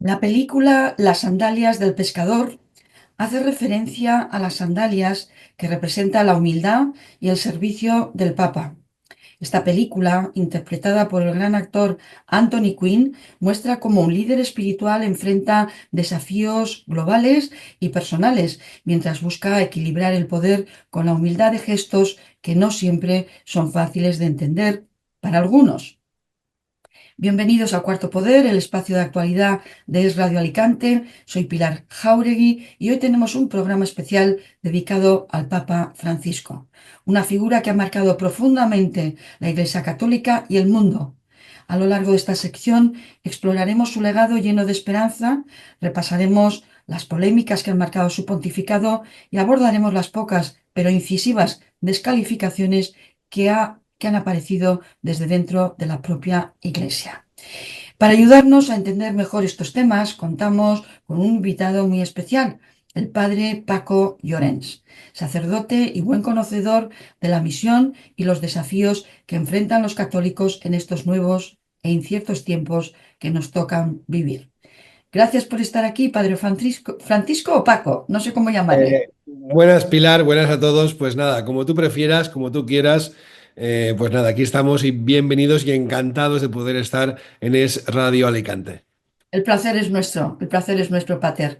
La película Las sandalias del pescador hace referencia a las sandalias que representa la humildad y el servicio del Papa. Esta película, interpretada por el gran actor Anthony Quinn, muestra cómo un líder espiritual enfrenta desafíos globales y personales, mientras busca equilibrar el poder con la humildad de gestos que no siempre son fáciles de entender para algunos. Bienvenidos a Cuarto Poder, el espacio de actualidad de Es Radio Alicante. Soy Pilar Jáuregui y hoy tenemos un programa especial dedicado al Papa Francisco, una figura que ha marcado profundamente la Iglesia Católica y el mundo. A lo largo de esta sección exploraremos su legado lleno de esperanza, repasaremos las polémicas que han marcado su pontificado y abordaremos las pocas pero incisivas descalificaciones que han aparecido desde dentro de la propia Iglesia. Para ayudarnos a entender mejor estos temas, contamos con un invitado muy especial, el padre Paco Llorens, sacerdote y buen conocedor de la misión y los desafíos que enfrentan los católicos en estos nuevos e inciertos tiempos que nos tocan vivir. Gracias por estar aquí, padre Francisco, Francisco o Paco, no sé cómo llamarle. Buenas, Pilar, buenas a todos. Pues nada, como tú prefieras, como tú quieras, pues nada, aquí estamos y bienvenidos y encantados de poder estar en Es Radio Alicante. El placer es nuestro, Pater.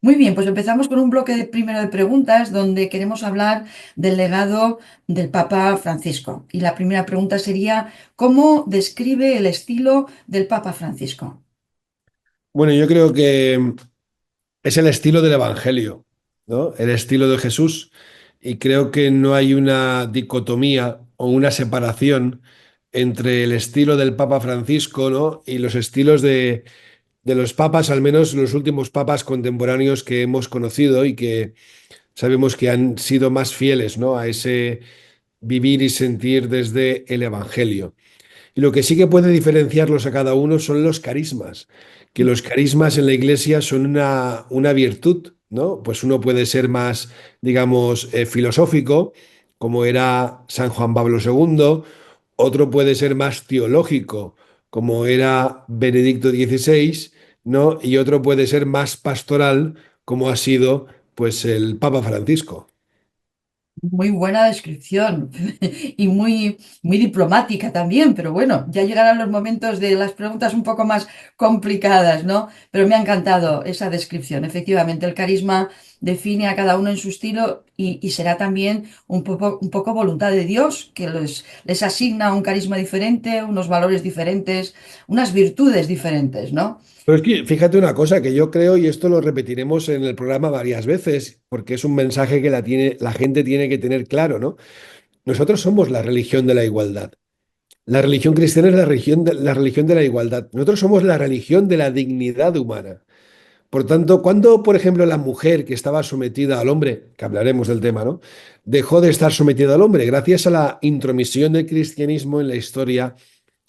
Muy bien, pues empezamos con un bloque primero de preguntas donde queremos hablar del legado del Papa Francisco. Y la primera pregunta sería, ¿cómo describe el estilo del Papa Francisco? Bueno, yo creo que es el estilo del Evangelio, ¿no? El estilo de Jesús. Y creo que no hay una dicotomía o una separación entre el estilo del Papa Francisco, ¿no? Y los estilos de los papas, al menos los últimos papas contemporáneos que hemos conocido y que sabemos que han sido más fieles, ¿no? A ese vivir y sentir desde el Evangelio. Y lo que sí que puede diferenciarlos a cada uno son los carismas, que los carismas en la iglesia son una virtud, ¿no? Pues uno puede ser más, digamos, filosófico, como era San Juan Pablo II, otro puede ser más teológico, como era Benedicto XVI, ¿no? Y otro puede ser más pastoral, como ha sido, pues, el Papa Francisco. Muy buena descripción y muy diplomática también, pero bueno, ya llegarán los momentos de las preguntas un poco más complicadas, ¿no? Pero me ha encantado esa descripción. Efectivamente, el carisma define a cada uno en su estilo y será también un poco voluntad de Dios que les asigna un carisma diferente, unos valores diferentes, unas virtudes diferentes, ¿no? Pero es que fíjate una cosa que yo creo, y esto lo repetiremos en el programa varias veces, porque es un mensaje que la gente tiene que tener claro, ¿no? Nosotros somos la religión de la igualdad. La religión cristiana es la religión de la igualdad. Nosotros somos la religión de la dignidad humana. Por tanto, cuando, por ejemplo, la mujer que estaba sometida al hombre, que hablaremos del tema, ¿no? Dejó de estar sometida al hombre gracias a la intromisión del cristianismo en la historia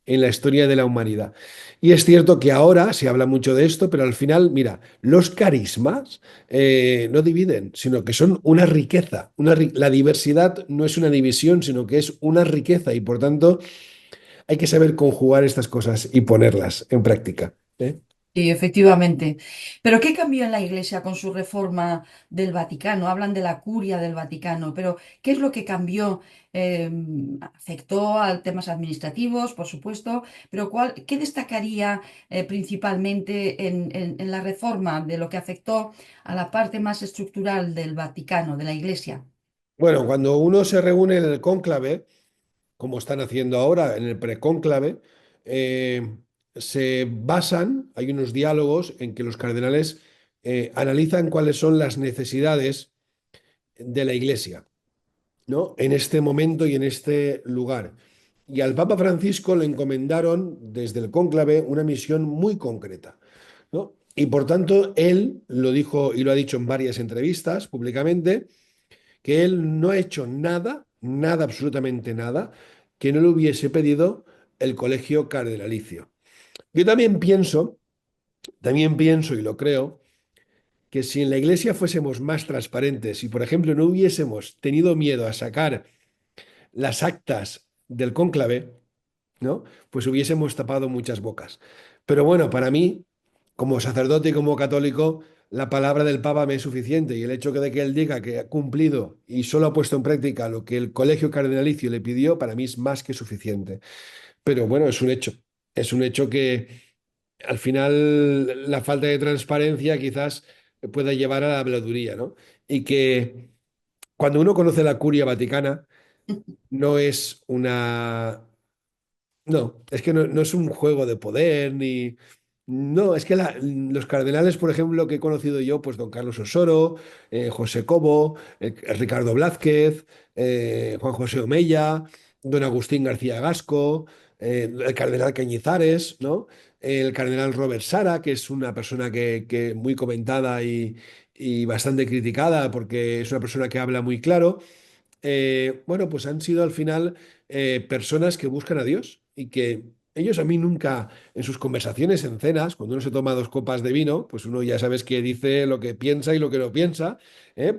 de la humanidad. Y es cierto que ahora se habla mucho de esto, pero al final, mira, los carismas no dividen, sino que son una riqueza. La diversidad no es una división, sino que es una riqueza y por tanto hay que saber conjugar estas cosas y ponerlas en práctica. ¿Eh? Sí, efectivamente. Pero ¿qué cambió en la Iglesia con su reforma del Vaticano? Hablan de la curia del Vaticano, pero ¿qué es lo que cambió? Afectó a temas administrativos, por supuesto, pero ¿qué destacaría principalmente en la reforma de lo que afectó a la parte más estructural del Vaticano, de la Iglesia? Bueno, cuando uno se reúne en el cónclave, como están haciendo ahora en el precónclave, eh, se basan, hay unos diálogos en que los cardenales analizan cuáles son las necesidades de la Iglesia, ¿no? En este momento y en este lugar. Y al Papa Francisco le encomendaron desde el cónclave una misión muy concreta, ¿no? Y por tanto, él lo dijo y lo ha dicho en varias entrevistas públicamente, que él no ha hecho nada, nada, absolutamente nada, que no le hubiese pedido el colegio cardenalicio. Yo también pienso y lo creo, que si en la iglesia fuésemos más transparentes y, por ejemplo, no hubiésemos tenido miedo a sacar las actas del cónclave, ¿no? Pues hubiésemos tapado muchas bocas. Pero bueno, para mí, como sacerdote y como católico, la palabra del Papa me es suficiente y el hecho de que él diga que ha cumplido y solo ha puesto en práctica lo que el colegio cardenalicio le pidió, para mí es más que suficiente. Pero bueno, es un hecho. Es un hecho que al final la falta de transparencia quizás pueda llevar a la habladuría, ¿no? Y que cuando uno conoce la curia vaticana, no es una no, es que no es un juego de poder ni... No, es que los cardenales, por ejemplo, que he conocido yo, pues don Carlos Osoro, José Cobo, Ricardo Blázquez, Juan José Omeya, don Agustín García Gasco, el cardenal Cañizares, ¿no? El cardenal Robert Sara, que es una persona que muy comentada y bastante criticada porque es una persona que habla muy claro. Bueno, pues han sido al final personas que buscan a Dios y que ellos a mí nunca, en sus conversaciones en cenas, cuando uno se toma 2 copas de vino, pues uno ya sabes que dice lo que piensa y lo que no piensa,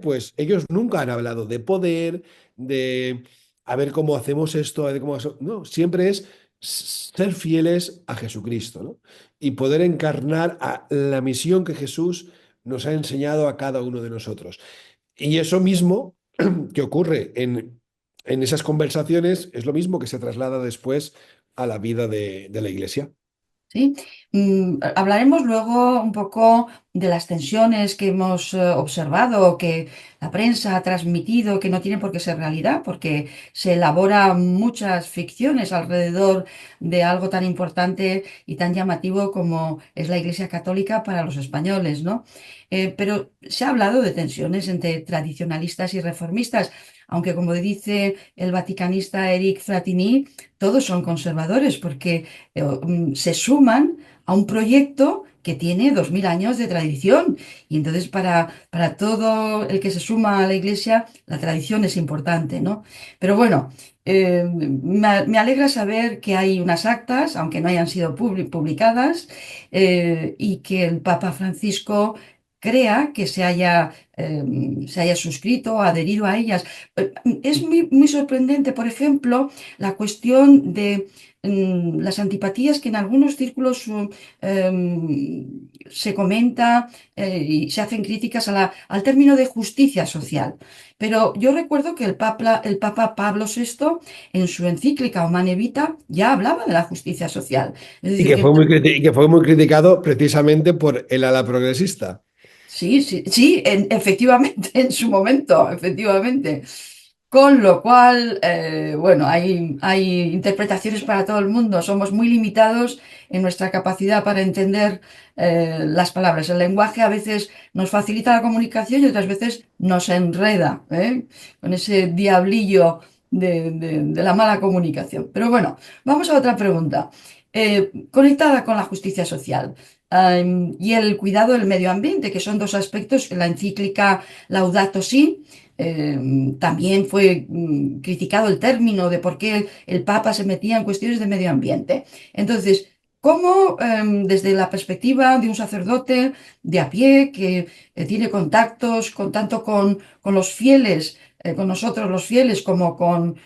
pues ellos nunca han hablado de poder, de a ver cómo hacemos esto, a ver cómo... No, siempre es ser fieles a Jesucristo, ¿no? Y poder encarnar a la misión que Jesús nos ha enseñado a cada uno de nosotros. Y eso mismo que ocurre en esas conversaciones es lo mismo que se traslada después a la vida de la iglesia. ¿Sí? Hablaremos luego un poco de las tensiones que hemos observado, que la prensa ha transmitido, que no tienen por qué ser realidad, porque se elaboran muchas ficciones alrededor de algo tan importante y tan llamativo como es la Iglesia Católica para los españoles, ¿no? Pero se ha hablado de tensiones entre tradicionalistas y reformistas, aunque como dice el vaticanista Eric Fratini, todos son conservadores, porque se suman a un proyecto que tiene 2000 años de tradición. Y entonces para todo el que se suma a la Iglesia, la tradición es importante, ¿no? Pero bueno, me alegra saber que hay unas actas, aunque no hayan sido publicadas, y que el Papa Francisco crea que se haya suscrito, adherido a ellas. Es muy sorprendente, por ejemplo, la cuestión de las antipatías que en algunos círculos se comenta y se hacen críticas al término de justicia social. Pero yo recuerdo que el Papa Pablo VI, en su encíclica Humane Vita, ya hablaba de la justicia social. Es Y decir, que que fue y que fue muy criticado precisamente por el ala progresista. sí, sí, sí, efectivamente, en su momento, efectivamente. Con lo cual, bueno, hay interpretaciones para todo el mundo. Somos muy limitados en nuestra capacidad para entender las palabras. El lenguaje a veces nos facilita la comunicación y otras veces nos enreda, ¿eh? Con ese diablillo de la mala comunicación. Pero bueno, vamos a otra pregunta. Conectada con la justicia social y el cuidado del medio ambiente, que son dos aspectos en la encíclica Laudato Si. También fue criticado el término de por qué el Papa se metía en cuestiones de medio ambiente. Entonces, ¿cómo desde la perspectiva de un sacerdote de a pie que tiene contactos tanto con los fieles, con nosotros los fieles, como con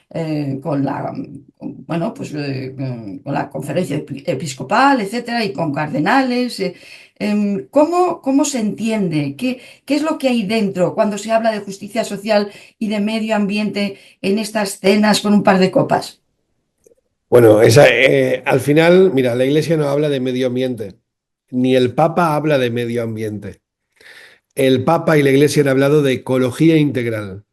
bueno, pues, con la conferencia episcopal, etcétera, y con cardenales? ¿Cómo se entiende? ¿Qué es lo que hay dentro cuando se habla de justicia social y de medio ambiente en estas cenas con un par de copas? Bueno, al final, mira, la iglesia no habla de medio ambiente, ni el Papa habla de medio ambiente. El Papa y la iglesia han hablado de ecología integral,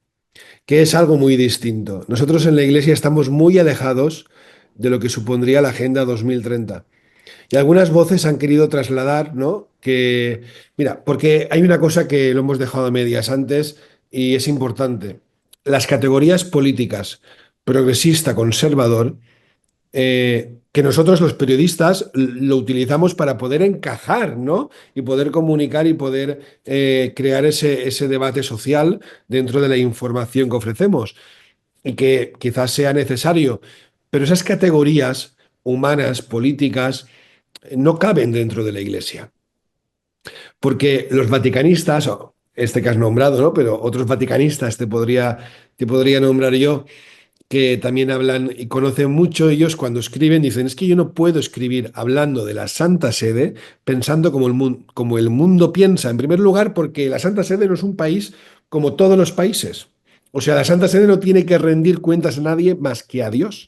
que es algo muy distinto. Nosotros en la iglesia estamos muy alejados de lo que supondría la Agenda 2030. Y algunas voces han querido trasladar, ¿no? Que, mira, porque hay una cosa que lo hemos dejado a medias antes y es importante. Las categorías políticas, progresista, conservador, que nosotros los periodistas lo utilizamos para poder encajar, ¿no? Y poder comunicar y poder crear ese debate social dentro de la información que ofrecemos y que quizás sea necesario. Pero esas categorías humanas, políticas, no caben dentro de la Iglesia. Porque los vaticanistas, este que has nombrado, ¿no? Pero otros vaticanistas te podría nombrar yo, que también hablan y conocen mucho ellos cuando escriben, dicen, es que yo no puedo escribir hablando de la Santa Sede pensando como el mundo piensa, en primer lugar, porque la Santa Sede no es un país como todos los países. O sea, la Santa Sede no tiene que rendir cuentas a nadie más que a Dios.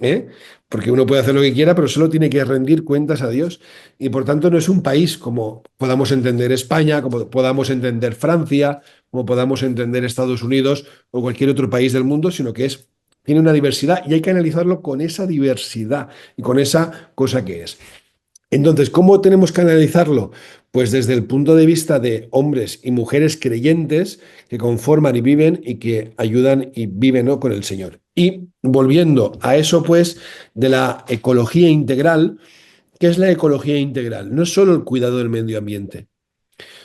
¿Eh? Porque uno puede hacer lo que quiera, pero solo tiene que rendir cuentas a Dios. Y por tanto no es un país como podamos entender España, como podamos entender Francia, como podamos entender Estados Unidos o cualquier otro país del mundo, sino que tiene una diversidad y hay que analizarlo con esa diversidad y con esa cosa que es. Entonces, ¿cómo tenemos que analizarlo? Pues desde el punto de vista de hombres y mujeres creyentes que conforman y viven y que ayudan y viven, ¿no?, con el Señor. Y volviendo a eso, pues, de la ecología integral, ¿qué es la ecología integral? No es solo el cuidado del medio ambiente,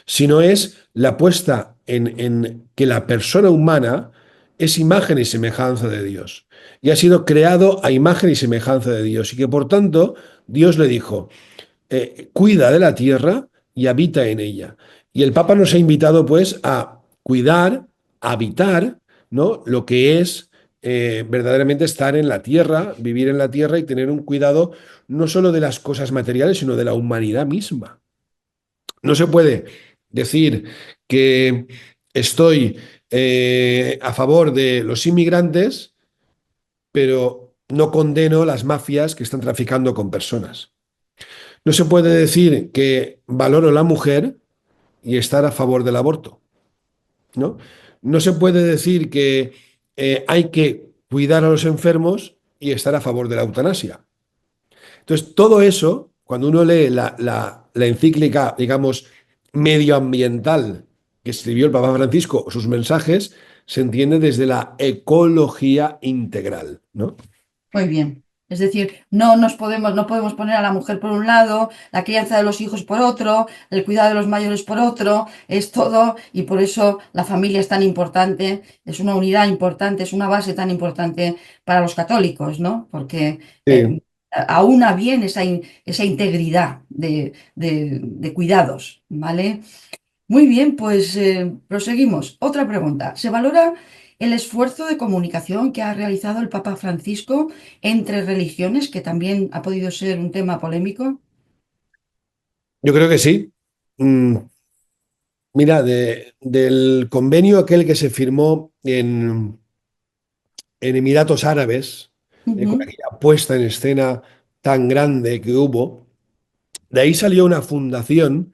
sino es la puesta en que la persona humana es imagen y semejanza de Dios y ha sido creado a imagen y semejanza de Dios y que por tanto Dios le dijo, cuida de la tierra y habita en ella. Y el Papa nos ha invitado, pues, a cuidar, a habitar, ¿no?, lo que es verdaderamente estar en la tierra, vivir en la tierra y tener un cuidado no solo de las cosas materiales, sino de la humanidad misma. No se puede decir que estoy a favor de los inmigrantes, pero no condeno las mafias que están traficando con personas. No se puede decir que valoro la mujer y estar a favor del aborto, ¿no? No se puede decir que hay que cuidar a los enfermos y estar a favor de la eutanasia. Entonces, todo eso, cuando uno lee la encíclica, digamos, medioambiental que escribió el Papa Francisco, sus mensajes, se entiende desde la ecología integral, ¿no? Muy bien. Es decir, no podemos poner a la mujer por un lado, la crianza de los hijos por otro, el cuidado de los mayores por otro, es todo, y por eso la familia es tan importante, es una unidad importante, es una base tan importante para los católicos, ¿no? Porque Sí. aúna bien esa integridad de cuidados, ¿vale? Muy bien, pues proseguimos. Otra pregunta. ¿Se valora el esfuerzo de comunicación que ha realizado el Papa Francisco entre religiones, que también ha podido ser un tema polémico? Yo creo que sí. Mm, Mira, del convenio aquel que se firmó en Emiratos Árabes, con Ujú, aquella puesta en escena tan grande que hubo, de ahí salió una fundación,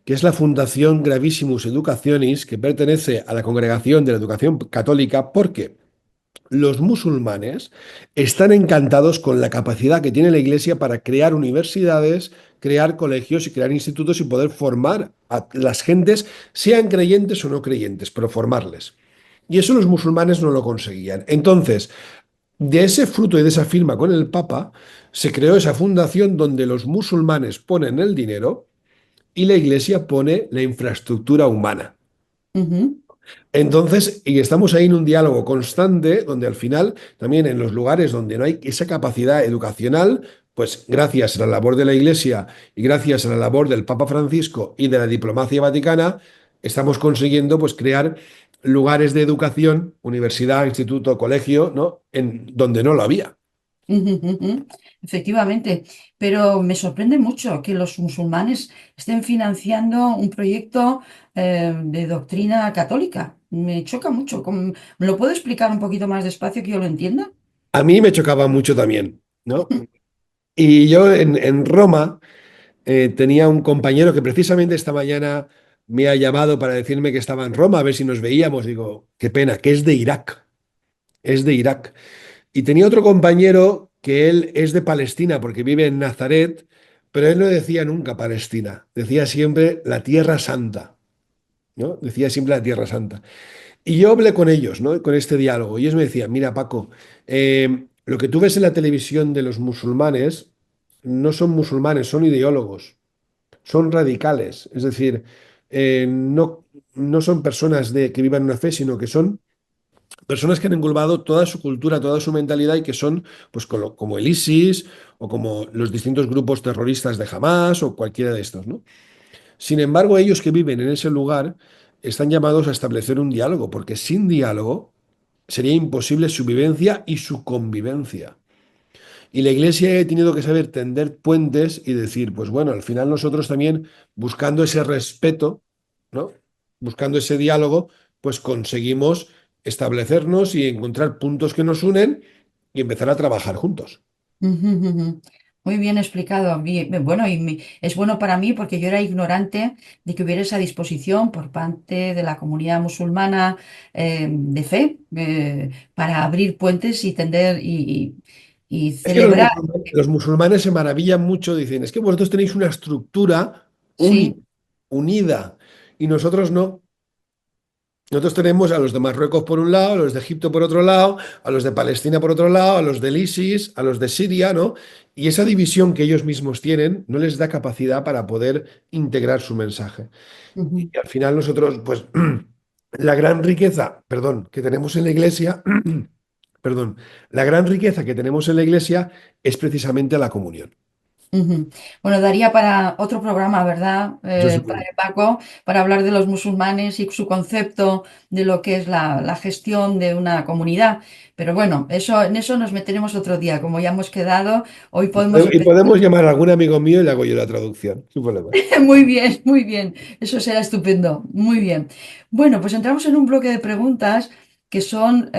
que es la Fundación Gravissimus Educationis, que pertenece a la Congregación de la Educación Católica, porque los musulmanes están encantados con la capacidad que tiene la Iglesia para crear universidades, crear colegios y crear institutos y poder formar a las gentes, sean creyentes o no creyentes, pero formarles. Y eso los musulmanes no lo conseguían. Entonces, de ese fruto y de esa firma con el Papa, se creó esa fundación donde los musulmanes ponen el dinero y la Iglesia pone la infraestructura humana. ujú, Entonces, y estamos ahí en un diálogo constante donde al final, también en los lugares donde no hay esa capacidad educacional, pues gracias a la labor de la Iglesia y gracias a la labor del Papa Francisco y de la diplomacia vaticana, estamos consiguiendo pues crear lugares de educación, universidad, instituto, colegio, ¿no?, en donde no lo había. ujú, ujú. Efectivamente, pero me sorprende mucho que los musulmanes estén financiando un proyecto de doctrina católica. Me choca mucho. ¿Me lo puedo explicar un poquito más despacio que yo lo entienda? A mí me chocaba mucho también, ¿no? Y yo en Roma tenía un compañero que precisamente esta mañana me ha llamado para decirme que estaba en Roma, a ver si nos veíamos. Digo, qué pena, que es de Irak, es de Irak. Y tenía otro compañero que él es de Palestina porque vive en Nazaret, pero él no decía nunca Palestina, decía siempre la Tierra Santa, ¿no? Decía siempre la Tierra Santa. Y yo hablé con ellos, ¿no?, con este diálogo. Y ellos me decían, mira, Paco, lo que tú ves en la televisión de los musulmanes no son musulmanes, son ideólogos, son radicales. Es decir, no son personas que vivan una fe, sino que son personas que han englobado toda su cultura, toda su mentalidad y que son, pues, como el ISIS o como los distintos grupos terroristas de Hamas o cualquiera de estos, ¿no? Sin embargo, ellos que viven en ese lugar están llamados a establecer un diálogo, porque sin diálogo sería imposible su vivencia y su convivencia. Y la iglesia ha tenido que saber tender puentes y decir, pues bueno, al final nosotros también, buscando ese respeto, ¿no? Buscando ese diálogo, pues conseguimos establecernos y encontrar puntos que nos unen y empezar a trabajar juntos. Ujú, ujú. Muy bien explicado. Bueno, es bueno para mí porque yo era ignorante de que hubiera esa disposición por parte de la comunidad musulmana de fe para abrir puentes y tender y Es que los celebrar. musulmanes, los musulmanes se maravillan mucho, dicen, es que vosotros tenéis una estructura Sí. única, unida, y nosotros no. Nosotros tenemos a los de Marruecos por un lado, a los de Egipto por otro lado, a los de Palestina por otro lado, a los del ISIS, a los de Siria, ¿no? Y esa división que ellos mismos tienen no les da capacidad para poder integrar su mensaje. Ujú, Y al final nosotros, pues, la gran riqueza, perdón, que tenemos en la iglesia, perdón, la gran riqueza que tenemos en la iglesia es precisamente la comunión. ujú. Bueno, daría para otro programa, ¿verdad, Eso Padre seguro. Paco? Para hablar de los musulmanes y su concepto de lo que es la gestión de una comunidad. Pero bueno, en eso nos meteremos otro día. Como ya hemos quedado, hoy podemos Y empezar. podemos llamar a algún amigo mío y le hago yo la traducción, sin problema. Muy bien, muy bien. Eso será estupendo. Muy bien. Bueno, pues entramos en un bloque de preguntas que son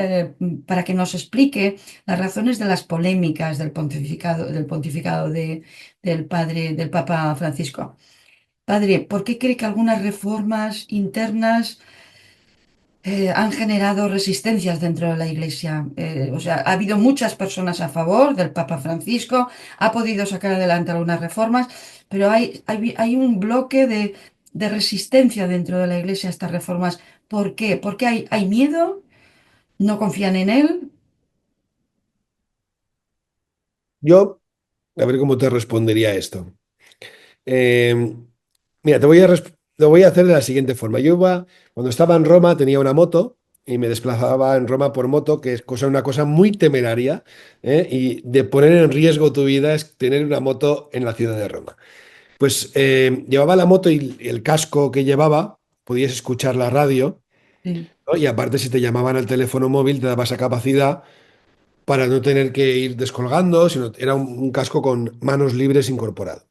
para que nos explique las razones de las polémicas del pontificado del Papa Francisco. Padre, ¿por qué cree que algunas reformas internas han generado resistencias dentro de la Iglesia? O sea, ha habido muchas personas a favor del Papa Francisco, ha podido sacar adelante algunas reformas, pero hay un bloque de resistencia dentro de la Iglesia a estas reformas. ¿Por qué? ¿Porque hay miedo? ¿No confían en él? Yo, a ver cómo te respondería esto. Eh, Mira, lo voy a hacer de la siguiente forma. Cuando estaba en Roma, tenía una moto y me desplazaba en Roma por moto, que es una cosa muy temeraria, ¿eh? Y de poner en riesgo tu vida es tener una moto en la ciudad de Roma. Pues llevaba la moto y el casco que llevaba, podías escuchar la radio, Sí. ¿no? Y aparte, si te llamaban al teléfono móvil, te daba esa capacidad para no tener que ir descolgando, sino era un casco con manos libres incorporado.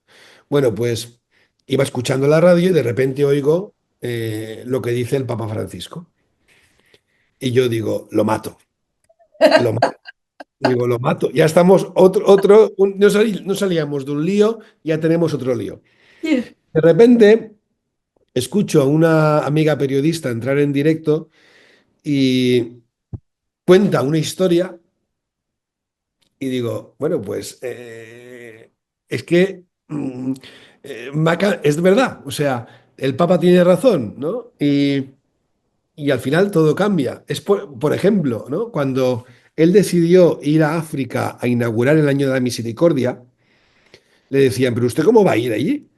Bueno, pues iba escuchando la radio y de repente oigo lo que dice el Papa Francisco. Y yo digo, lo mato, lo mato. Digo, lo mato. Ya estamos, no salíamos de un lío, ya tenemos otro lío. De repente escucho a una amiga periodista entrar en directo y cuenta una historia y digo, bueno, pues es que es verdad, o sea, el Papa tiene razón, ¿no? Y al final todo cambia. Por ejemplo, ¿no? Cuando él decidió ir a África a inaugurar el Año de la Misericordia, le decían, pero ¿usted cómo va a ir allí?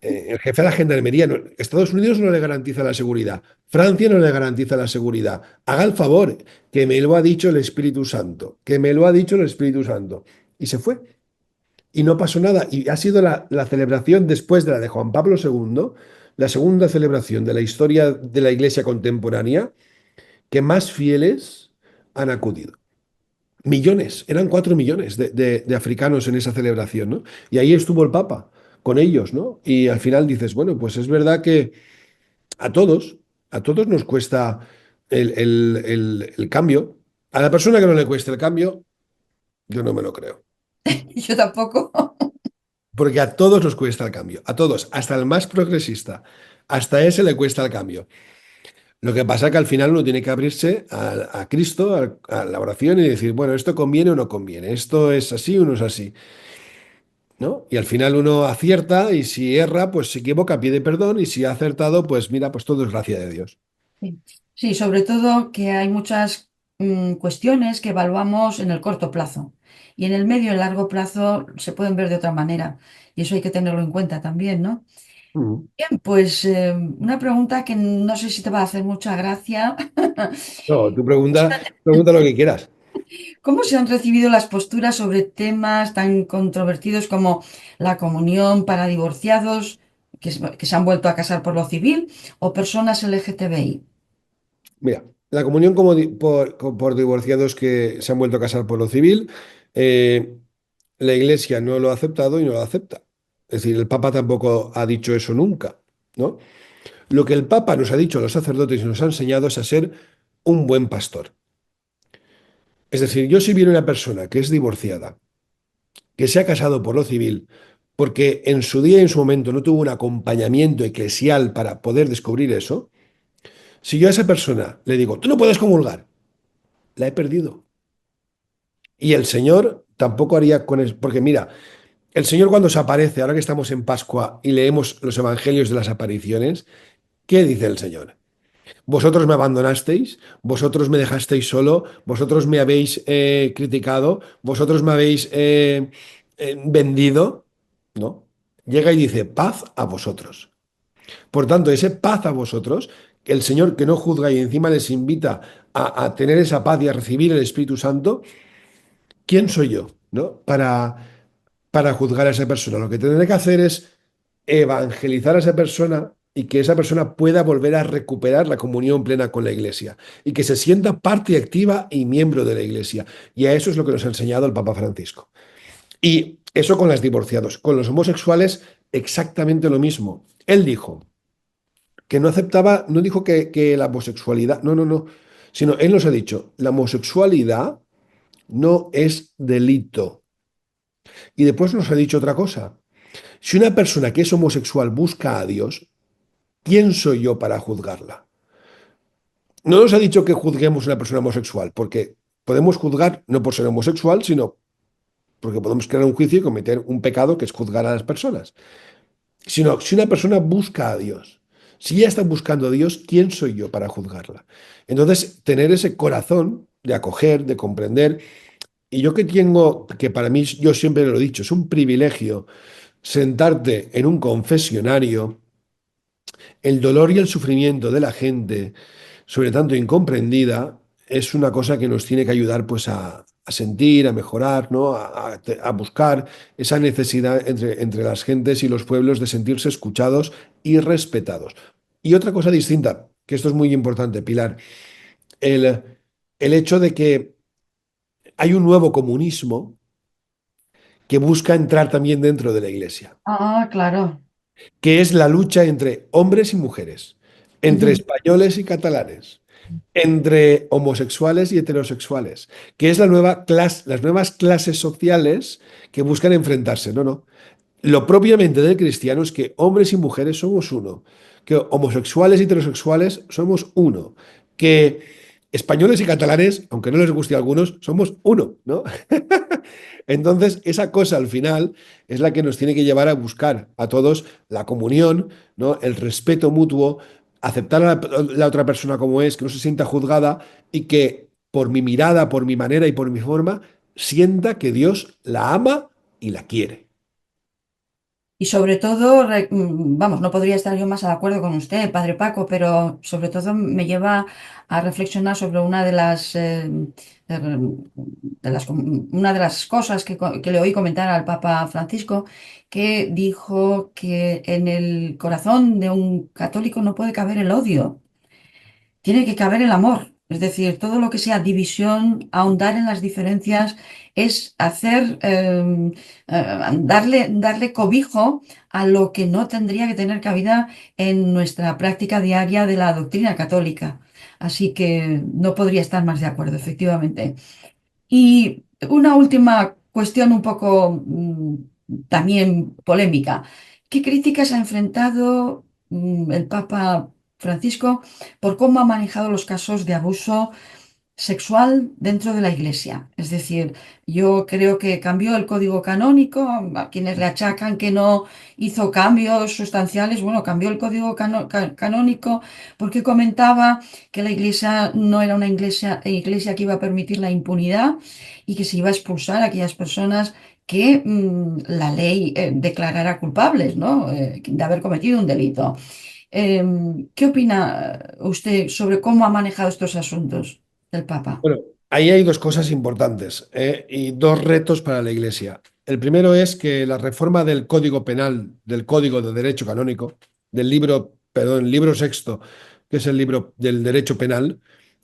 El jefe de la gendarmería, Estados Unidos no le garantiza la seguridad, Francia no le garantiza la seguridad. Haga el favor, que me lo ha dicho el Espíritu Santo, que me lo ha dicho el Espíritu Santo. Y se fue. Y no pasó nada. Y ha sido la celebración después de la de Juan Pablo II, la segunda celebración de la historia de la Iglesia contemporánea, que más fieles han acudido. Millones, eran 4 millones de africanos en esa celebración, ¿no? Y ahí estuvo el Papa con ellos, ¿no? Y al final dices, bueno, pues es verdad que a todos, a todos nos cuesta el cambio. A la persona que no le cueste el cambio, yo no me lo creo. Yo tampoco. Porque a todos nos cuesta el cambio, a todos, hasta el más progresista, hasta ese le cuesta el cambio. Lo que pasa es que al final uno tiene que abrirse a Cristo, a la oración y decir, bueno, esto conviene o no conviene, esto es así o no es así, ¿no? Y al final uno acierta y si erra, pues se equivoca, pide perdón y si ha acertado, pues mira, pues todo es gracia de Dios. Sí, sí, sobre todo que hay muchas cuestiones que evaluamos en el corto plazo y en el medio y largo plazo se pueden ver de otra manera y eso hay que tenerlo en cuenta también, ¿no? Mm. Bien, pues una pregunta que no sé si te va a hacer mucha gracia. No, pregunta lo que quieras. ¿Cómo se han recibido las posturas sobre temas tan controvertidos como la comunión para divorciados que se han vuelto a casar por lo civil o personas LGTBI? Mira. La comunión como por divorciados que se han vuelto a casar por lo civil, eh, la Iglesia no lo ha aceptado y no lo acepta. Es decir, el Papa tampoco ha dicho eso nunca, ¿no? Lo que el Papa nos ha dicho a los sacerdotes y nos ha enseñado es a ser un buen pastor. Es decir, yo si viene una persona que es divorciada, que se ha casado por lo civil, porque en su día y en su momento no tuvo un acompañamiento eclesial para poder descubrir eso, si yo a esa persona le digo, tú no puedes comulgar, la he perdido. Y el Señor tampoco haría con eso, porque mira, el Señor cuando se aparece, ahora que estamos en Pascua y leemos los evangelios de las apariciones, ¿qué dice el Señor? Vosotros me abandonasteis, vosotros me dejasteis solo, vosotros me habéis criticado, vosotros me habéis vendido, ¿no? Llega y dice, paz a vosotros. Por tanto, ese paz a vosotros, que el Señor que no juzga y encima les invita a tener esa paz y a recibir el Espíritu Santo, ¿quién soy yo, ¿no? Para juzgar a esa persona. Lo que tendré que hacer es evangelizar a esa persona y que esa persona pueda volver a recuperar la comunión plena con la Iglesia y que se sienta parte activa y miembro de la Iglesia. Y a eso es lo que nos ha enseñado el Papa Francisco. Y eso con los divorciados. Con los homosexuales, exactamente lo mismo. Él dijo que no aceptaba, no dijo que la homosexualidad, no, no, no, sino él nos ha dicho, la homosexualidad no es delito. Y después nos ha dicho otra cosa. Si una persona que es homosexual busca a Dios, ¿quién soy yo para juzgarla? No nos ha dicho que juzguemos a una persona homosexual, porque podemos juzgar no por ser homosexual, sino porque podemos crear un juicio y cometer un pecado que es juzgar a las personas. Sino si una persona busca a Dios, si ella está buscando a Dios, ¿quién soy yo para juzgarla? Entonces, tener ese corazón de acoger, de comprender, y yo que tengo, que para mí, yo siempre lo he dicho, es un privilegio sentarte en un confesionario, el dolor y el sufrimiento de la gente, sobre tanto incomprendida, es una cosa que nos tiene que ayudar pues a sentir, a mejorar, ¿no? A buscar esa necesidad entre las gentes y los pueblos de sentirse escuchados y respetados. Y otra cosa distinta, que esto es muy importante, Pilar, el, el hecho de que hay un nuevo comunismo que busca entrar también dentro de la Iglesia, Ah, claro. que es la lucha entre hombres y mujeres, entre Ujú. españoles y catalanes, entre homosexuales y heterosexuales, que es la nueva clase, las nuevas clases sociales que buscan enfrentarse. No, no. Lo propiamente del cristiano es que hombres y mujeres somos uno, que homosexuales y heterosexuales somos uno, que españoles y catalanes, aunque no les guste a algunos, somos uno, ¿no? Entonces, esa cosa al final es la que nos tiene que llevar a buscar a todos la comunión, ¿no? El respeto mutuo, aceptar a la otra persona como es, que no se sienta juzgada y que por mi mirada, por mi manera y por mi forma, sienta que Dios la ama y la quiere. Y sobre todo, vamos, no podría estar yo más de acuerdo con usted, padre Paco, pero sobre todo me lleva a reflexionar sobre una de las cosas que le oí comentar al Papa Francisco, que dijo que en el corazón de un católico no puede caber el odio. Tiene que caber el amor. Es decir, todo lo que sea división, ahondar en las diferencias, es darle cobijo a lo que no tendría que tener cabida en nuestra práctica diaria de la doctrina católica. Así que no podría estar más de acuerdo, efectivamente. Y una última cuestión un poco también polémica. ¿Qué críticas ha enfrentado el Papa Francisco por cómo ha manejado los casos de abuso sexual dentro de la Iglesia? Es decir, yo creo que cambió el código canónico, a quienes le achacan que no hizo cambios sustanciales, bueno, cambió el código canónico porque comentaba que la Iglesia no era una iglesia que iba a permitir la impunidad y que se iba a expulsar a aquellas personas que la ley declarara culpables, ¿no? De haber cometido un delito. ¿Qué opina usted sobre cómo ha manejado estos asuntos del Papa? Bueno, ahí hay dos cosas importantes, y dos retos para la Iglesia. El primero es que la reforma del Código Penal, del Código de Derecho Canónico, del libro, perdón, libro sexto, que es el libro del derecho penal,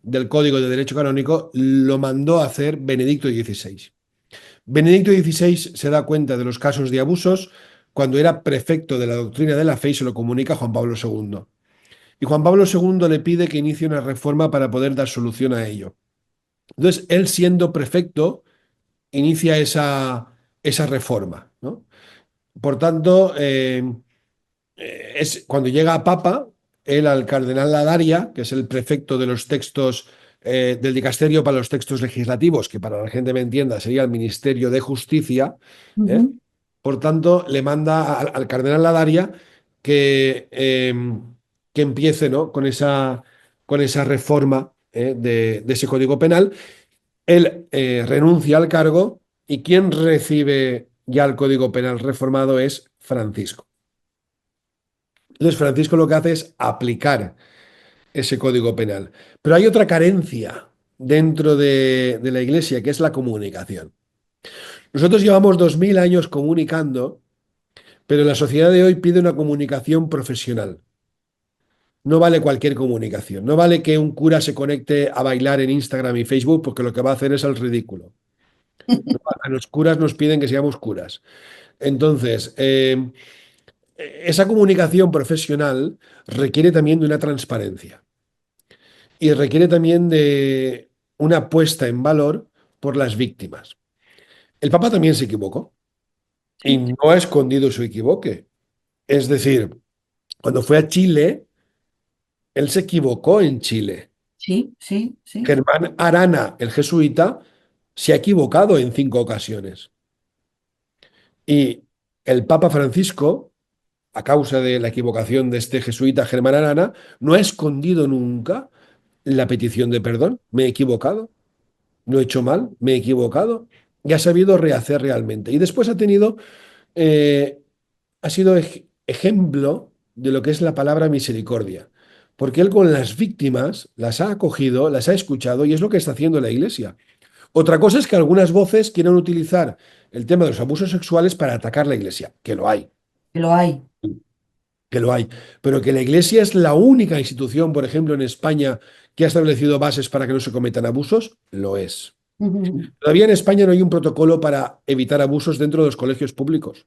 del Código de Derecho Canónico lo mandó a hacer Benedicto XVI. Benedicto XVI se da cuenta de los casos de abusos cuando era prefecto de la doctrina de la fe y se lo comunica a Juan Pablo II. Y Juan Pablo II le pide que inicie una reforma para poder dar solución a ello. Entonces, él siendo prefecto, inicia esa reforma, ¿no? Por tanto, cuando llega a Papa, él al cardenal Ladaria, que es el prefecto de los textos del dicasterio para los textos legislativos, que para la gente me entienda sería el Ministerio de Justicia, ¿eh? Ujú. Por tanto, le manda al cardenal Ladaria que, eh, que empiece, ¿no? con esa reforma de ese código penal. Él renuncia al cargo y quien recibe ya el código penal reformado es Francisco. Entonces, Francisco lo que hace es aplicar ese código penal. Pero hay otra carencia dentro de la Iglesia, que es la comunicación. Nosotros llevamos 2000 años comunicando, pero la sociedad de hoy pide una comunicación profesional. No vale cualquier comunicación. No vale que un cura se conecte a bailar en Instagram y Facebook porque lo que va a hacer es el ridículo. No, a los curas nos piden que seamos curas. Entonces, esa comunicación profesional requiere también de una transparencia y requiere también de una puesta en valor por las víctimas. El Papa también se equivocó y Sí, no ha escondido su equivoque. Es decir, cuando fue a Chile, él se equivocó en Chile. sí, sí, sí. Germán Arana, el jesuita, se ha equivocado en 5 ocasiones. Y el Papa Francisco, a causa de la equivocación de este jesuita Germán Arana, no ha escondido nunca la petición de perdón. Me he equivocado, no he hecho mal, me he equivocado. Y ha sabido rehacer realmente. Y después eh, ha sido ejemplo de lo que es la palabra misericordia. Porque él con las víctimas las ha acogido, las ha escuchado y es lo que está haciendo la Iglesia. Otra cosa es que algunas voces quieran utilizar el tema de los abusos sexuales para atacar la Iglesia, que lo hay, Que lo hay. que lo hay, pero que la Iglesia es la única institución, por ejemplo, en España, que ha establecido bases para que no se cometan abusos, lo es. Ujú, Todavía en España no hay un protocolo para evitar abusos dentro de los colegios públicos.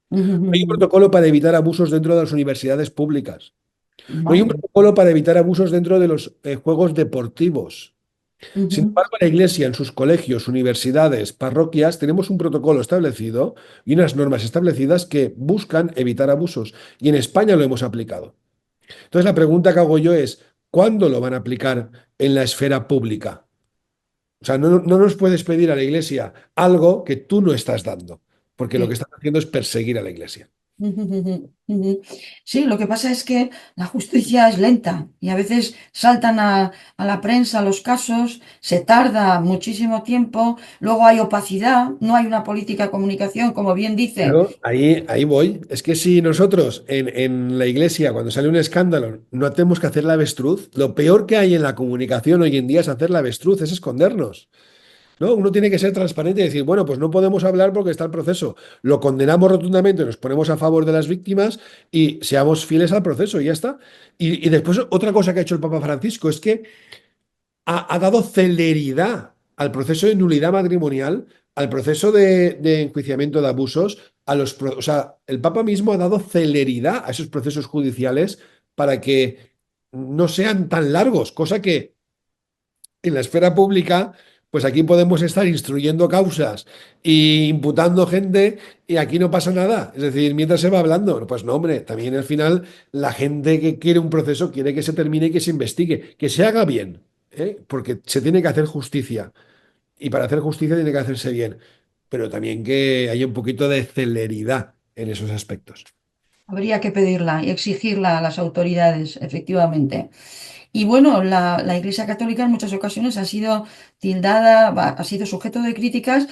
ujú, No hay un ujú. protocolo para evitar abusos dentro de las universidades públicas. No hay un Madre. protocolo para evitar abusos dentro de los juegos deportivos. Sin Ujú. embargo, la Iglesia en sus colegios, universidades, parroquias, tenemos un protocolo establecido y unas normas establecidas que buscan evitar abusos. Y en España lo hemos aplicado. Entonces, la pregunta que hago yo es, ¿cuándo lo van a aplicar en la esfera pública? O sea, no nos puedes pedir a la Iglesia algo que tú no estás dando, porque lo que Sí. están haciendo es perseguir a la Iglesia. Ujú, ujú, ujú. Sí, lo que pasa es que la justicia es lenta y a veces saltan a la prensa los casos, se tarda muchísimo tiempo, luego hay opacidad, no hay una política de comunicación, como bien dice. Claro, ahí voy. Es que si nosotros en la iglesia, cuando sale un escándalo, no tenemos que hacer la avestruz, lo peor que hay en la comunicación hoy en día es hacer la avestruz, es escondernos. ¿No? Uno tiene que ser transparente y decir, bueno, pues no podemos hablar porque está el proceso. Lo condenamos rotundamente, nos ponemos a favor de las víctimas y seamos fieles al proceso y ya está. Y después otra cosa que ha hecho el Papa Francisco es que ha dado celeridad al proceso de nulidad matrimonial, al proceso de enjuiciamiento de abusos, o sea, el Papa mismo ha dado celeridad a esos procesos judiciales para que no sean tan largos, cosa que en la esfera pública, pues aquí podemos estar instruyendo causas e imputando gente y aquí no pasa nada. Es decir, mientras se va hablando, pues no, hombre, también al final la gente que quiere un proceso quiere que se termine y que se investigue, que se haga bien, ¿eh? Porque se tiene que hacer justicia y para hacer justicia tiene que hacerse bien, pero también que haya un poquito de celeridad en esos aspectos. Habría que pedirla y exigirla a las autoridades, efectivamente. Y bueno, la Iglesia Católica en muchas ocasiones ha sido tildada, ha sido sujeto de críticas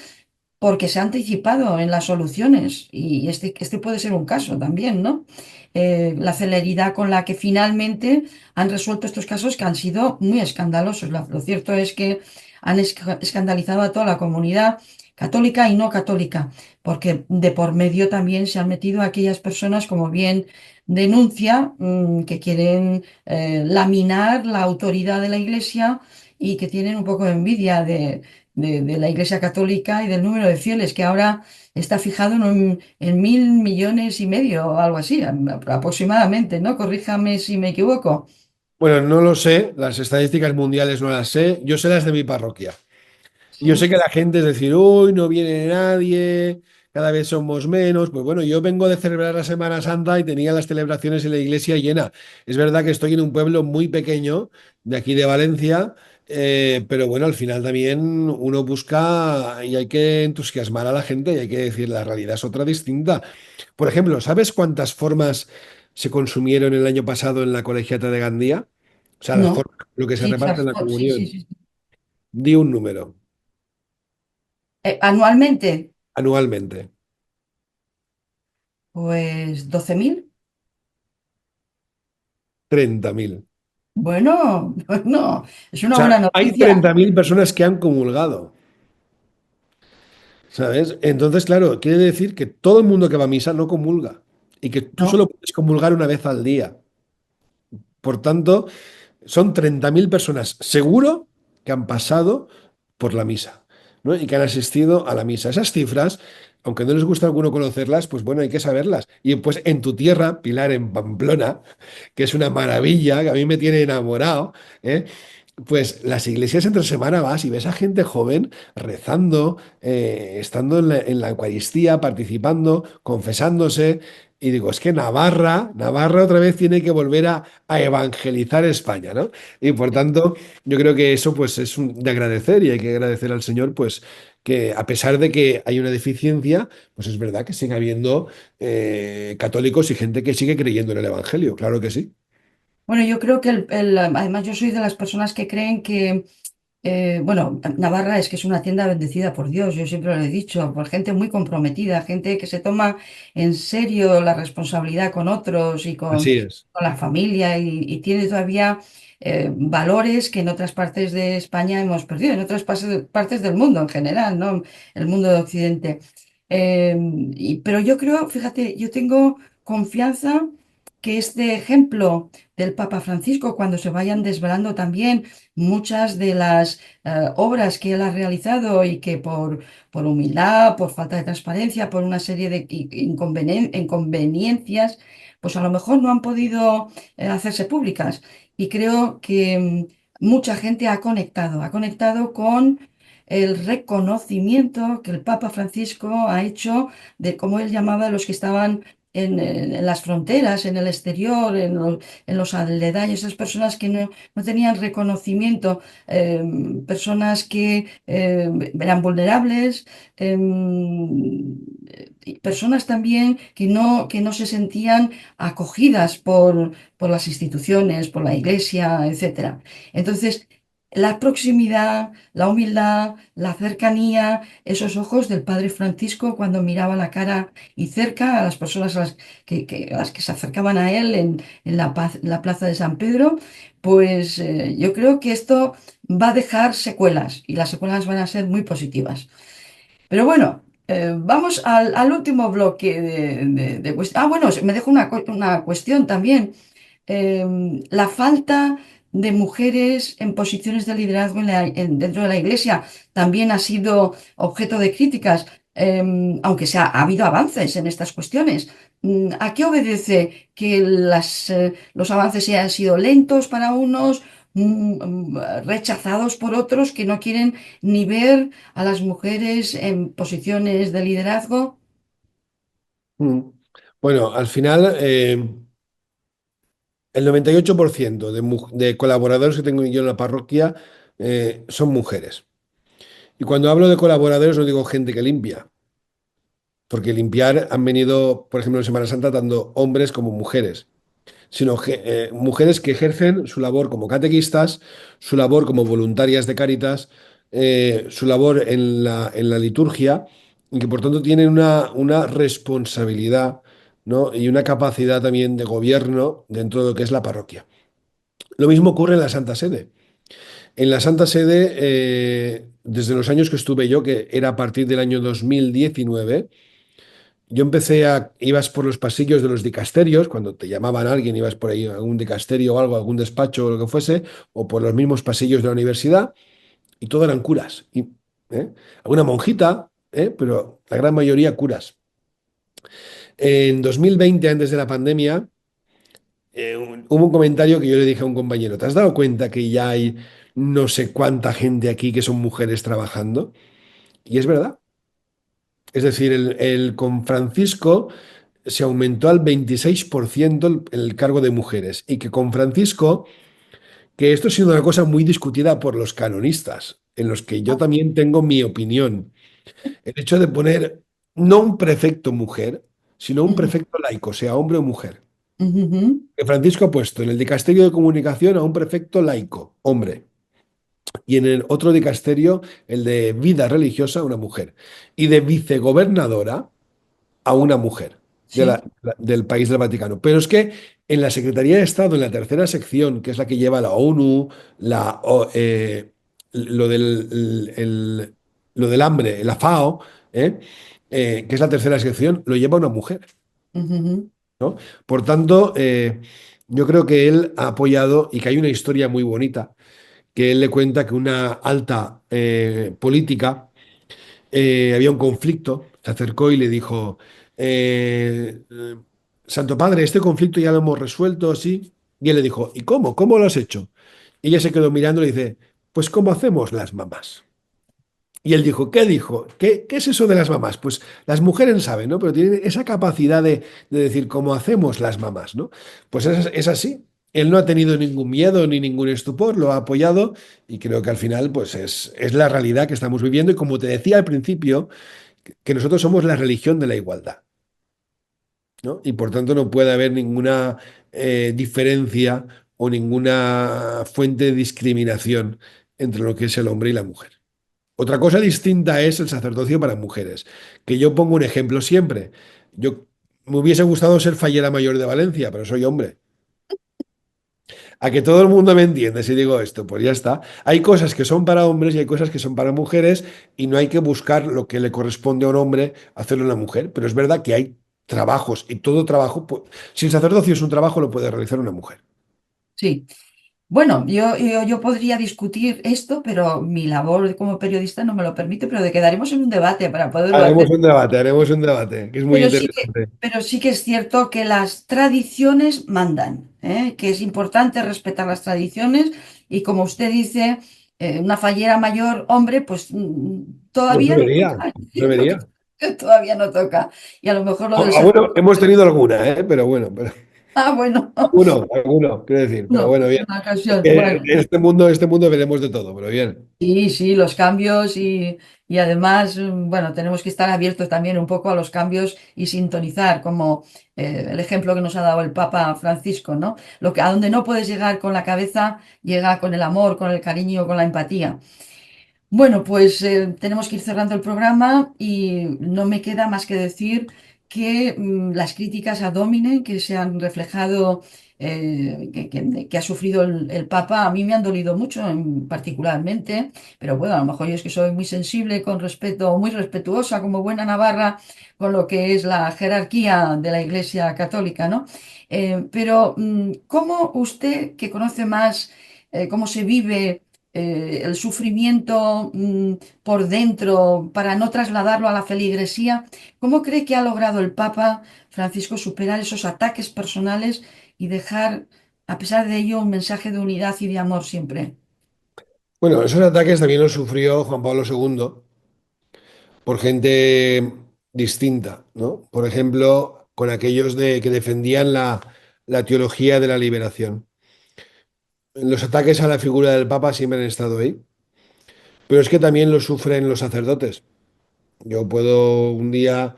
porque se ha anticipado en las soluciones. Y este puede ser un caso también, ¿no? La celeridad con la que finalmente han resuelto estos casos que han sido muy escandalosos. Lo cierto es que han escandalizado a toda la comunidad católica y no católica, porque de por medio también se han metido aquellas personas, como bien denuncia, que quieren laminar la autoridad de la Iglesia y que tienen un poco de envidia de la Iglesia Católica y del número de fieles, que ahora está fijado en 1.000 millones y medio o algo así, aproximadamente, ¿no? Corríjame si me equivoco. Bueno, no lo sé, las estadísticas mundiales no las sé, yo sé las de mi parroquia. Y yo sé Sí. que la gente es decir, uy, no viene nadie, cada vez somos menos. Pues bueno, yo vengo de celebrar la Semana Santa y tenía las celebraciones en la iglesia llena. Es verdad que estoy en un pueblo muy pequeño, de aquí de Valencia, pero bueno, al final también uno busca y hay que entusiasmar a la gente y hay que decir, la realidad es otra distinta. Por ejemplo, ¿sabes cuántas formas se consumieron el año pasado en la colegiata de Gandía? O sea, las No. formas, lo que se Sí, reparte en la sí, sí, comunión. sí. Di un número, Anualmente, anualmente. pues 12.000. 30.000. Bueno, bueno, es O una sea, buena hay noticia. 30.000 personas que han comulgado, ¿sabes? Entonces, claro, quiere decir que todo el mundo que va a misa no comulga y que tú No. solo puedes comulgar una vez al día. Por tanto, son 30.000 personas seguro que han pasado por la misa, ¿no? Y que han asistido a la misa. Esas cifras, aunque no les gusta a alguno conocerlas, pues bueno, hay que saberlas. Y pues en tu tierra, Pilar, en Pamplona, que es una maravilla, que a mí me tiene enamorado, ¿eh? Pues las iglesias entre semana vas y ves a gente joven rezando, estando en la Eucaristía, participando, confesándose. Y digo, es que Navarra otra vez tiene que volver a evangelizar España, ¿no? Y por tanto, yo creo que eso pues es de agradecer y hay que agradecer al Señor, pues que a pesar de que hay una deficiencia, pues es verdad que sigue habiendo católicos y gente que sigue creyendo en el Evangelio, claro que sí. Bueno, yo creo que además yo soy de las personas que creen que, bueno, Navarra es que es una tienda bendecida por Dios, yo siempre lo he dicho, por gente muy comprometida, gente que se toma en serio la responsabilidad con otros y Así es. con la familia y tiene todavía valores que en otras partes de España hemos perdido, en otras partes del mundo en general, ¿no? El mundo de Occidente. Pero yo creo, fíjate, yo tengo confianza que este ejemplo del Papa Francisco, cuando se vayan desvelando también muchas de las obras que él ha realizado y que por humildad, por falta de transparencia, por una serie de inconveniencias, pues a lo mejor no han podido hacerse públicas. Y creo que mucha gente ha conectado con el reconocimiento que el Papa Francisco ha hecho de cómo él llamaba a los que estaban en las fronteras, en el exterior, en los aledaños, esas personas que no tenían reconocimiento, personas que eran vulnerables, y personas también que no se sentían acogidas por las instituciones, por la iglesia, etcétera. Entonces, la proximidad, la humildad, la cercanía, esos ojos del Padre Francisco cuando miraba la cara y cerca a las personas a las que se acercaban a él en la plaza de San Pedro, pues yo creo que esto va a dejar secuelas y las secuelas van a ser muy positivas. Pero bueno, vamos al último bloque Ah, bueno, me dejo una cuestión también. La falta de mujeres en posiciones de liderazgo dentro de la Iglesia también ha sido objeto de críticas, aunque ha habido avances en estas cuestiones. ¿A qué obedece que los avances hayan sido lentos para unos, rechazados por otros que no quieren ni ver a las mujeres en posiciones de liderazgo? Mm. Bueno, al final, el 98% de colaboradores que tengo yo en la parroquia son mujeres. Y cuando hablo de colaboradores no digo gente que limpia, porque limpiar han venido, por ejemplo, en Semana Santa, tanto hombres como mujeres, sino mujeres que ejercen su labor como catequistas, su labor como voluntarias de Cáritas, su labor en la liturgia, y que por tanto tienen una responsabilidad, ¿no? Y una capacidad también de gobierno dentro de lo que es la parroquia. Lo mismo ocurre en la Santa Sede. En la Santa Sede, desde los años que estuve yo, que era a partir del año 2019, yo ibas por los pasillos de los dicasterios, cuando te llamaban a alguien, ibas por ahí a algún dicasterio o algo, algún despacho o lo que fuese, o por los mismos pasillos de la universidad, y todo eran curas. ¿Eh? Alguna monjita, pero la gran mayoría curas. En 2020, antes de la pandemia, hubo un comentario que yo le dije a un compañero, ¿te has dado cuenta que ya hay no sé cuánta gente aquí que son mujeres trabajando? Y es verdad. Es decir, con Francisco se aumentó al 26% el cargo de mujeres y que con Francisco, que esto ha sido una cosa muy discutida por los canonistas, en los que yo también tengo mi opinión. El hecho de poner no un prefecto mujer, sino un Ujú, prefecto laico, sea hombre o mujer. ujú, Que Francisco ha puesto en el dicasterio de comunicación a un prefecto laico, hombre, y en el otro dicasterio, el de vida religiosa, una mujer. Y de vicegobernadora a una mujer sí. del país del Vaticano. Pero es que en la Secretaría de Estado, en la tercera sección, que es la que lleva la ONU, lo lo del hambre, la FAO, ¿eh? Que es la tercera sección, lo lleva una mujer, Ujú, ¿no? Por tanto, yo creo que él ha apoyado y que hay una historia muy bonita, que él le cuenta que una alta política había un conflicto, se acercó y le dijo, Santo Padre, este conflicto ya lo hemos resuelto, sí. Y él le dijo, ¿y cómo? ¿Cómo lo has hecho? Y ella se quedó mirando y le dice, pues ¿cómo hacemos las mamás? Y él dijo, ¿qué dijo? ¿Qué es eso de las mamás? Pues las mujeres saben, ¿no? Pero tienen esa capacidad de decir, ¿cómo hacemos las mamás, ¿no? Pues es así. Él no ha tenido ningún miedo ni ningún estupor, lo ha apoyado y creo que al final, pues es la realidad que estamos viviendo. Y como te decía al principio, que nosotros somos la religión de la igualdad, ¿no? Y por tanto no puede haber ninguna diferencia o ninguna fuente de discriminación entre lo que es el hombre y la mujer. Otra cosa distinta es el sacerdocio para mujeres, que yo pongo un ejemplo siempre. Yo me hubiese gustado ser fallera mayor de Valencia, pero soy hombre. A que todo el mundo me entiende si digo esto, pues ya está. Hay cosas que son para hombres y hay cosas que son para mujeres y no hay que buscar lo que le corresponde a un hombre hacerlo a una mujer. Pero es verdad que hay trabajos y todo trabajo, si el sacerdocio es un trabajo, lo puede realizar una mujer. Sí. Bueno, yo podría discutir esto, pero mi labor como periodista no me lo permite, pero de quedaremos en un debate para poderlo hacer. Haremos un debate, que es muy interesante. Pero sí que es cierto que las tradiciones mandan, ¿eh? Que es importante respetar las tradiciones y como usted dice, una fallera mayor, hombre, pues Pues todavía no debería, toca. Yo debería. creo que todavía no toca. Y a lo mejor lo del Bueno, sacerdote. hemos tenido alguna, ¿eh? Pero bueno, Ah, bueno, alguno, quiero decir, pero no, bueno, bien. una Es ocasión. que Bueno. en este mundo veremos de todo, pero bien. Sí, sí, los cambios y además, bueno, tenemos que estar abiertos también un poco a los cambios y sintonizar, como el ejemplo que nos ha dado el Papa Francisco, ¿no? A donde no puedes llegar con la cabeza, llega con el amor, con el cariño, con la empatía. Bueno, pues tenemos que ir cerrando el programa y no me queda más que decir que las críticas a Domine que se han reflejado, que ha sufrido el Papa, a mí me han dolido mucho particularmente, pero bueno, a lo mejor yo es que soy muy sensible con respeto, muy respetuosa como buena navarra con lo que es la jerarquía de la Iglesia Católica, ¿no? Pero ¿cómo usted, que conoce más cómo se vive el sufrimiento por dentro para no trasladarlo a la feligresía, ¿cómo cree que ha logrado el Papa Francisco superar esos ataques personales y dejar, a pesar de ello, un mensaje de unidad y de amor siempre? Bueno, esos ataques también los sufrió Juan Pablo II por gente distinta, ¿no? Por ejemplo, con aquellos que defendían la teología de la liberación. Los ataques a la figura del Papa siempre han estado ahí, pero es que también lo sufren los sacerdotes. Yo puedo un día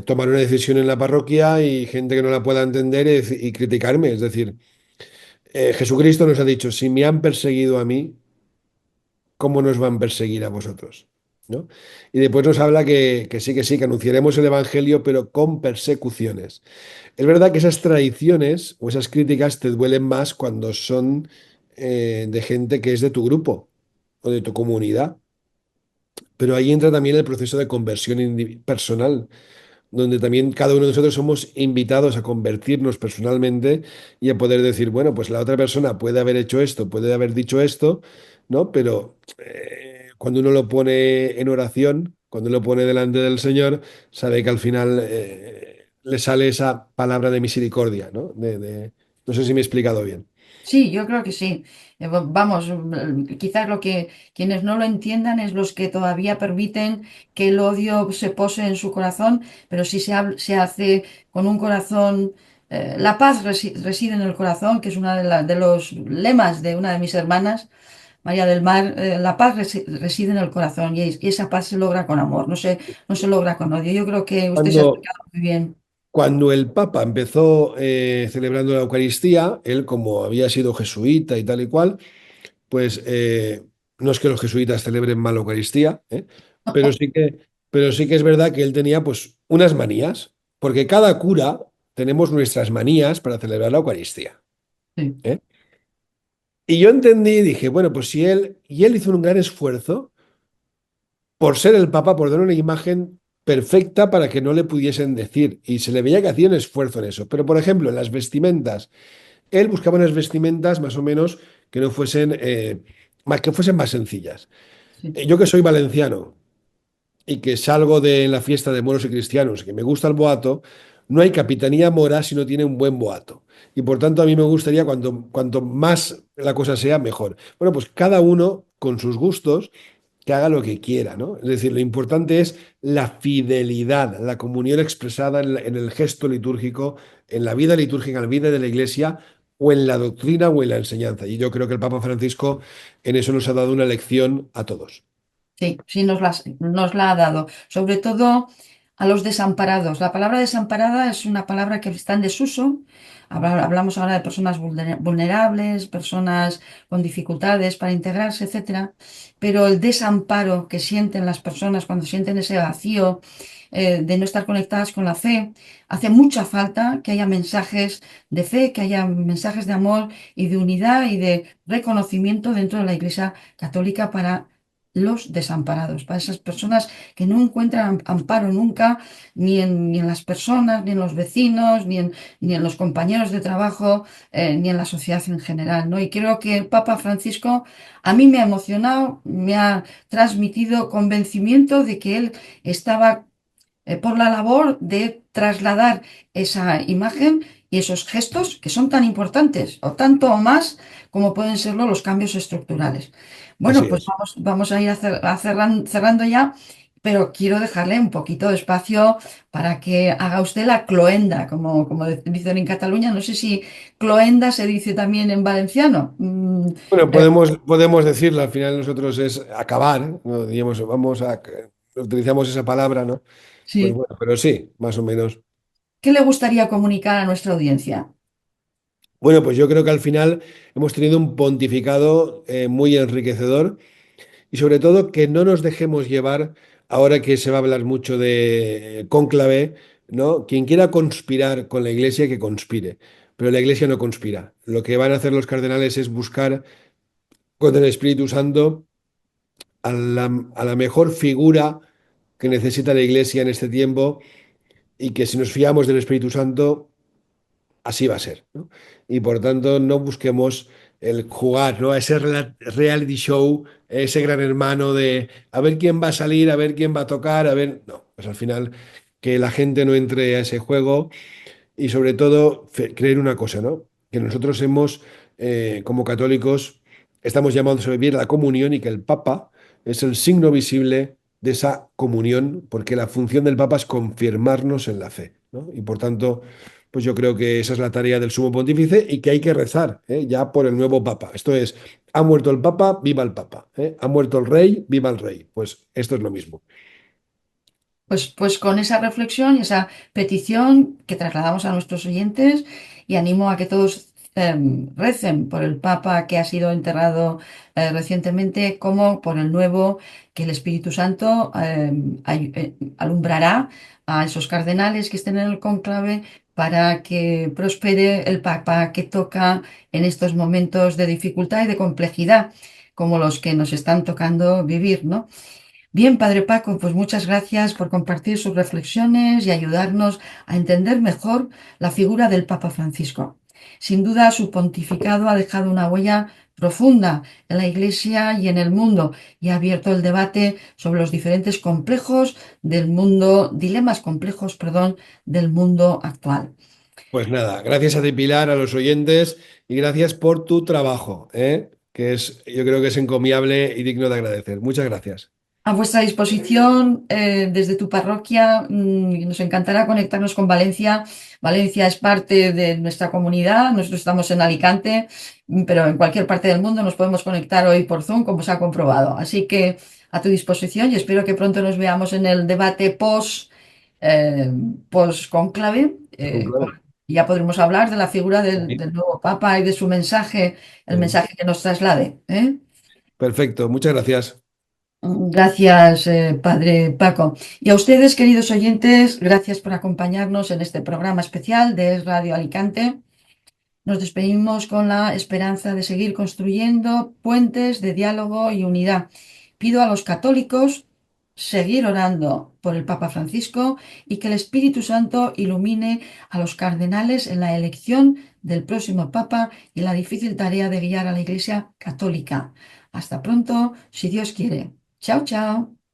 tomar una decisión en la parroquia y gente que no la pueda entender y criticarme. Es decir, Jesucristo nos ha dicho, si me han perseguido a mí, ¿cómo nos van a perseguir a vosotros? ¿No? Y después nos habla que sí, que anunciaremos el Evangelio, pero con persecuciones. Es verdad que esas tradiciones o esas críticas te duelen más cuando son de gente que es de tu grupo o de tu comunidad, pero ahí entra también el proceso de conversión personal. donde también cada uno de nosotros somos invitados a convertirnos personalmente y a poder decir, bueno, pues la otra persona puede haber hecho esto, puede haber dicho esto, ¿no? Pero cuando uno lo pone en oración, cuando lo pone delante del Señor, sabe que al final le sale esa palabra de misericordia, ¿no? No sé si me he explicado bien. Sí, yo creo que sí. Vamos, quizás lo que quienes no lo entiendan es los que todavía permiten que el odio se pose en su corazón, pero si se hace con un corazón, la paz reside en el corazón, que es uno de los lemas de una de mis hermanas, María del Mar, la paz reside en el corazón y esa paz se logra con amor, no se logra con odio. Yo creo que usted se ha Cuando, explicado muy bien. Cuando el Papa empezó celebrando la Eucaristía, él como había sido jesuita y tal y cual, pues no es que los jesuitas celebren mal la Eucaristía, pero pero sí que es verdad que él tenía pues unas manías, porque cada cura tenemos nuestras manías para celebrar la Eucaristía. Sí, ¿Eh? Y yo entendí y dije, bueno, pues si él hizo un gran esfuerzo por ser el Papa, por dar una imagen perfecta para que no le pudiesen decir, y se le veía que hacía un esfuerzo en eso. Pero, por ejemplo, en las vestimentas, él buscaba unas vestimentas más o menos que no fuesen, que fuesen más sencillas. sí. Yo que soy valenciano y que salgo de la fiesta de moros y cristianos, que me gusta el boato, no hay capitanía mora si no tiene un buen boato. Y por tanto a mí me gustaría cuanto más la cosa sea, mejor. Bueno, pues cada uno con sus gustos que haga lo que quiera, ¿no? Es decir, lo importante es la fidelidad, la comunión expresada en el gesto litúrgico, en la vida litúrgica, en la vida de la Iglesia, o en la doctrina o en la enseñanza. Y yo creo que el Papa Francisco en eso nos ha dado una lección a todos. Sí, sí nos la ha dado, sobre todo a los desamparados. La palabra desamparada es una palabra que está en desuso. Hablamos ahora de personas vulnerables, personas con dificultades para integrarse, etcétera. Pero el desamparo que sienten las personas cuando sienten ese vacío de no estar conectadas con la fe, hace mucha falta que haya mensajes de fe, que haya mensajes de amor y de unidad y de reconocimiento dentro de la Iglesia Católica para los desamparados, para esas personas que no encuentran amparo nunca, ni en las personas, ni en los vecinos, ni en los compañeros de trabajo, ni en la sociedad en general, ¿no? Y creo que el Papa Francisco a mí me ha emocionado, me ha transmitido convencimiento de que él estaba por la labor de trasladar esa imagen y esos gestos que son tan importantes, o tanto o más como pueden serlo los cambios estructurales. Bueno, Así pues es. vamos a ir cerrando ya, pero quiero dejarle un poquito de espacio para que haga usted la cloenda, como dicen en Cataluña. No sé si cloenda se dice también en valenciano. Bueno, podemos decirlo, al final nosotros es acabar, ¿no? Digamos, utilizamos esa palabra, ¿no? Pues Sí. bueno, pero sí, más o menos. ¿Qué le gustaría comunicar a nuestra audiencia? Bueno, pues yo creo que al final hemos tenido un pontificado muy enriquecedor y sobre todo que no nos dejemos llevar, ahora que se va a hablar mucho de cónclave, ¿no? Quien quiera conspirar con la iglesia, que conspire, pero la iglesia no conspira. Lo que van a hacer los cardenales es buscar con el Espíritu Santo a la mejor figura que necesita la iglesia en este tiempo y que si nos fiamos del Espíritu Santo así va a ser, ¿no? Y por tanto, no busquemos el jugar, ¿no? A ese reality show, ese gran hermano de a ver quién va a salir, a ver quién va a tocar, a ver. No, pues al final que la gente no entre a ese juego y sobre todo creer una cosa, ¿no? Que nosotros como católicos, estamos llamados a vivir la comunión y que el Papa es el signo visible de esa comunión, porque la función del Papa es confirmarnos en la fe, ¿no? Y por tanto, pues yo creo que esa es la tarea del Sumo Pontífice y que hay que rezar, ya por el nuevo Papa. Esto es, ha muerto el Papa, viva el Papa, ¿eh? Ha muerto el rey, viva el rey. Pues esto es lo mismo. Pues con esa reflexión y esa petición que trasladamos a nuestros oyentes y animo a que todos recen por el Papa que ha sido enterrado recientemente como por el nuevo que el Espíritu Santo alumbrará a esos cardenales que estén en el cónclave para que prospere el Papa que toca en estos momentos de dificultad y de complejidad como los que nos están tocando vivir, ¿no? Bien, Padre Paco, pues muchas gracias por compartir sus reflexiones y ayudarnos a entender mejor la figura del Papa Francisco. Sin duda, su pontificado ha dejado una huella profunda en la Iglesia y en el mundo y ha abierto el debate sobre los diferentes dilemas complejos, perdón, del mundo actual. Pues nada, gracias a ti, Pilar, a los oyentes y gracias por tu trabajo, ¿eh? Que es, yo creo que es encomiable y digno de agradecer. Muchas gracias. A vuestra disposición desde tu parroquia. Nos encantará conectarnos con Valencia. Valencia es parte de nuestra comunidad. Nosotros estamos en Alicante, pero en cualquier parte del mundo nos podemos conectar hoy por Zoom, como se ha comprobado. Así que a tu disposición y espero que pronto nos veamos en el debate post conclave. Con clave. Ya podremos hablar de la figura del nuevo Papa y de su mensaje, el Eh, mensaje que nos traslade. Perfecto, muchas gracias. Gracias, Padre Paco. Y a ustedes, queridos oyentes, gracias por acompañarnos en este programa especial de Es Radio Alicante. Nos despedimos con la esperanza de seguir construyendo puentes de diálogo y unidad. Pido a los católicos seguir orando por el Papa Francisco y que el Espíritu Santo ilumine a los cardenales en la elección del próximo Papa y la difícil tarea de guiar a la Iglesia católica. Hasta pronto, si Dios quiere. Chao, chao.